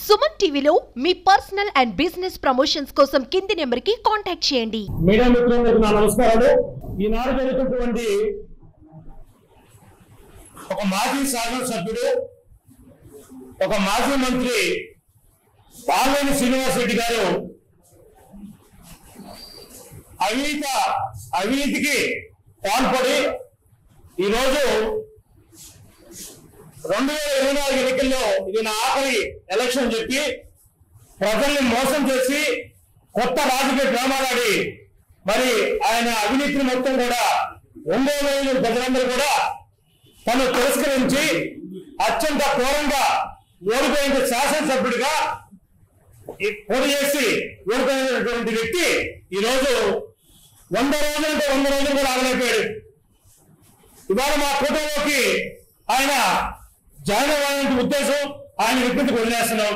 సుమన్ టీవీలో మీ personal and business promotions కోసం కింది నెంబర్ కి కాంటాక్ట్ చేయండి. మీడియా మిత్రులకు నా నమస్కారాలు. ఈనాడు జరుగుతున్నటువంటి ఒక మాజీ శాసనసభ్యుడు, ఒక మాజీ మంత్రి పాలేని శ్రీనివాస్ రెడ్డి గారు అవినీతికి పాల్పడి ఈరోజు 2024 ఎన్నికల్లో ఇది నా ఆఖరి ఎలక్షన్ చెప్పి ప్రజల్ని మోసం చేసి కొత్త రాజకీయ డ్రామాలాడి మరి ఆయన అవినీతిని మొత్తం కూడా 2,000 ప్రజలందరూ కూడా తను తిరస్కరించి అత్యంత ఘోరంగా ఓడిపోయిన శాసనసభ్యుడిగా పోటీ చేసి ఓడిపోయినటువంటి వ్యక్తి ఈరోజు 100 రోజులంటే 100 రోజులు కూడా ఆగలేకపోయాడు. ఇవాళ మా కూటమిలోకి ఆయన జాయిన్ అవ్వాలనే ఉద్దేశం ఆయన విప్పి వదిలేస్తున్నాం.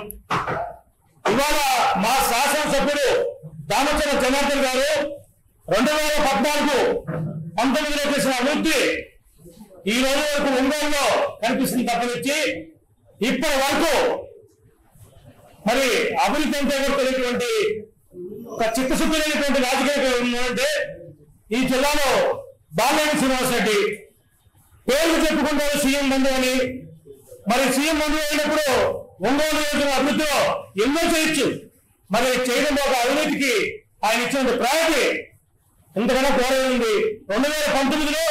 ఇవాళ మా శాసనసభ్యుడు దామచర్ల జనార్దన్ గారు 2014-19లో చేసిన అభివృద్ధి ఈ రోజు వరకు ఒంగోలులో కనిపిస్తుంది తప్పనిచ్చి ఇప్పటి వరకు మరి అభివృద్ధి అంటే తెలియటువంటి ఒక చిత్తశుద్ధి లేనటువంటి రాజకీయ ఉందంటే ఈ జిల్లాలో బాలేని శ్రీనివాస్ రెడ్డి పేర్లు చెప్పుకుంటారు సీఎం బంధు అని. మరి సీఎం బంధు అయినప్పుడు ఒంగోలు నియోజకవర్గ అభివృద్ధిలో ఎన్నో చేయొచ్చు. మరి చేయడంలో ఒక అవినీతికి ఆయన ఇచ్చిన ప్రయారిటీ ఇంతకన్నా గౌరవింది. 2019లో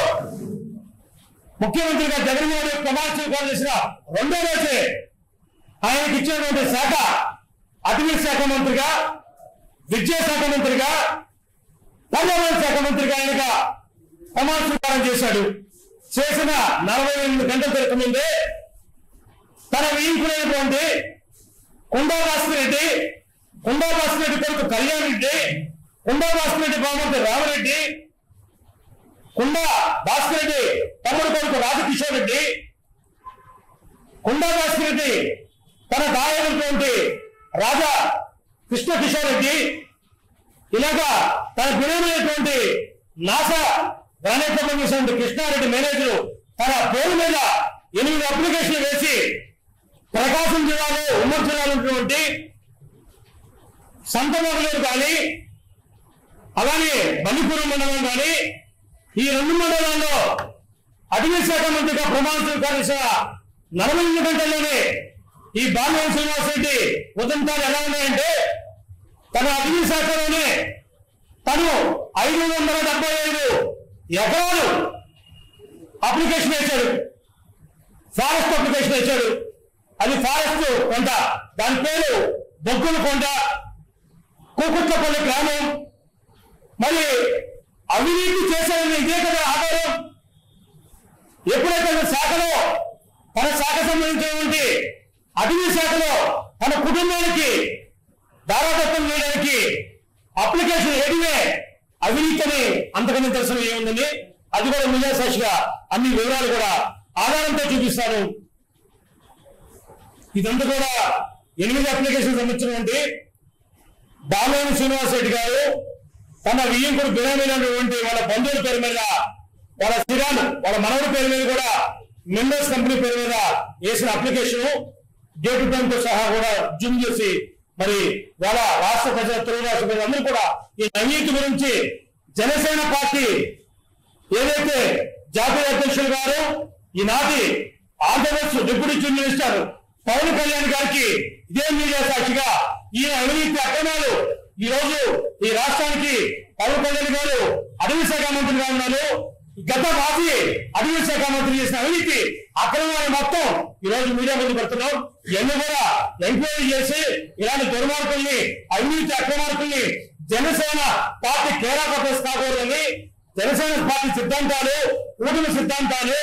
ముఖ్యమంత్రిగా జగన్మోహన్ రెడ్డి ప్రమాణ స్వీకారం చేసిన 2వ రోజే ఆయనకి ఇచ్చినటువంటి శాఖ అటవీ శాఖ మంత్రిగా, విద్యాశాఖ మంత్రిగా, పర్యావరణ శాఖ మంత్రిగా ఆయనగా ప్రమాణ స్వీకారం చేశాడు. చేసిన 48 గంటల క్రితం ముందే తన వీయింపులైనటువంటి కొండా భాస్కర్ రెడ్డి కొడుకు కళ్యాణ్ రెడ్డి, కొండా భాస్కర్ రెడ్డి బామంత్రి రామరెడ్డి, కొండా భాస్కర్ రెడ్డి తమ్ముడు కొడుకు రాజకిషోర్ రెడ్డి, కొండా భాస్కర్ రెడ్డి తన దాయనటువంటి రాజా కృష్ణ కిషోర్ రెడ్డి, ఇలాగా తన గురైనటువంటి నాసా గ్రానేట్ చేసినటువంటి కృష్ణారెడ్డి మేనేజర్ తన పేరు మీద 8 అప్లికేషన్లు వేసి ప్రకాశం జిల్లాలో ఉమ్మడి జిల్లాలో ఉన్నటువంటి సంతమగలూరు కానీ అలానే బల్లిపురం మండలం కానీ ఈ 2 మండలాల్లో అటవీ శాఖ మంత్రిగా ప్రమాణ స్వీకారం చేసిన 48 గంటల్లోనే ఈ బాలేని శ్రీనివాస్ రెడ్డి ఉదంతాలు ఎలా ఉన్నాయంటే తన అటవీ శాఖలోనే తను 575 ఎకరాలు అప్లికేషన్ వేశాడు, ఫారెస్ట్ అప్లికేషన్ వేశాడు. అది ఫారెస్ట్ కొండ, దాని పేరు బొగ్గుల కొండ, కూకుట్లపల్లి గ్రామం. మరి అవినీతి చేశారని ఇదే కదా ఆధారం. ఎప్పుడైతే శాఖలో తన శాఖ సంబంధించినటువంటి అటవీ శాఖలో తన కుటుంబానికి దారాదత్తం చేయడానికి అప్లికేషన్ వేయడమే అవినీతిని అంతకన్నా తెలుసు ఏముందని అది కూడా మీడియా సాక్షిగా అన్ని వివరాలు కూడా ఆధారంతో చూపిస్తాను. ఇదంతా కూడా 8 అప్లికేషన్ సంబంధించినటువంటి బాలేని శ్రీనివాస్ రెడ్డి గారు తన వియ్యంకుడు బినామీనటువంటి వాళ్ళ బంధువుల పేరు మీద, వాళ్ళ శ్రీరామ్ వాళ్ళ మనవడి పేరు మీద కూడా మెంబర్స్ కంపెనీ పేరు మీద వేసిన అప్లికేషన్ డేట్ టైంతో సహా కూడా జూమ్ చేసి మరి వాళ్ళ రాష్ట్ర ప్రజల, తెలుగు రాష్ట్ర ప్రజలందరూ కూడా ఈ అవినీతి గురించి జనసేన పార్టీ ఏదైతే జాతీయ అధ్యక్షులు గారు ఈనాటి Andhra Pradesh deputy chief minister Pawan Kalyan గారికి ఇదే మీడియా సాక్షిగా ఈ అవినీతి అక్రమాలు ఈ రోజు ఈ రాష్ట్రానికి పవన్ కళ్యాణ్ గారు అటవీ శాఖ మంత్రిగా ఉన్నారు. గత మాజీ అటవీ శాఖ మంత్రి చేసిన అవినీతి అక్రమాలు మొత్తం ఈ రోజు మీడియా ముందు పెడుతున్నాం. ఇవన్నీ కూడా ఎంక్వైరీ చేసి ఇలాంటి దుర్మార్గుల్ని, అవినీతి అక్రమార్కుల్ని జనసేన పార్టీ కేరాపట్టేసి కాకూడదని జనసేన పార్టీ సిద్ధాంతాలు, కూటమి సిద్ధాంతాలు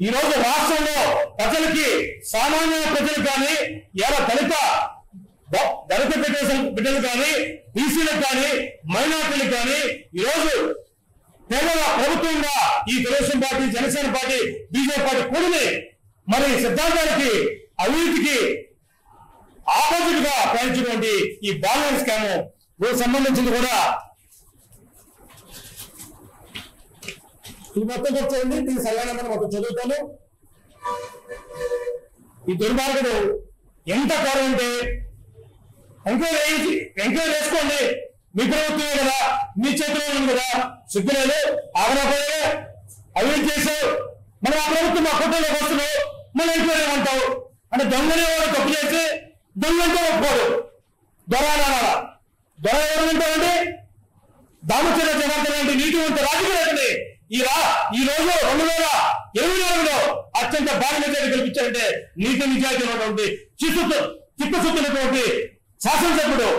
ఈ రోజు రాష్ట్రంలో ప్రజలకి, సామాన్య ప్రజలు కానీ, ఎలా దళిత బిడ్డలు కానీ, బీసీలకు కానీ, మైనార్టీలకు కానీ ఈరోజు పేదల ప్రభుత్వంగా ఈ Telugu Desam party, Janasena party, BJP party కూడిని మరి సిద్ధాంతాలకి, అవినీతికి ఆపోజిట్ గా ప్రయాణించినటువంటి ఈ బాలేని స్కామ్ సంబంధించింది కూడా ఈ మొత్తం వచ్చేయండి. దీని సరైన మొత్తం చదువుతాను. ఈ దుర్మార్గుడు ఎంత కారణం అంటే ఎంక్వైరీ చేసుకోండి. మీ ప్రభుత్వమే కదా, మీ చేతిలో ఉంది కదా, సిగ్గులేదు ఆగనపోయే అవినీతి చేసావు, మనం ఆ ప్రభుత్వం మా కుటుంబంలోకి వస్తున్నావు, మనం ఎంక్వైరీ అంటావు అంటే దొంగనే వాడు తప్పు చేసి దొంగంటే ఒప్పుకోడు. దొర ఎవరంటారండి? దామచర్య జనార్దన్ లాంటి నీతివంత రాజకీయ ఈ రోజు 2024లో అత్యంత భారీ మెజారిటీ గెలిపించారంటే నీతి నిజాయితీ ఉన్నటువంటి చిత్తశుద్ధి ఉన్నటువంటి శాసనసభ్యుడు.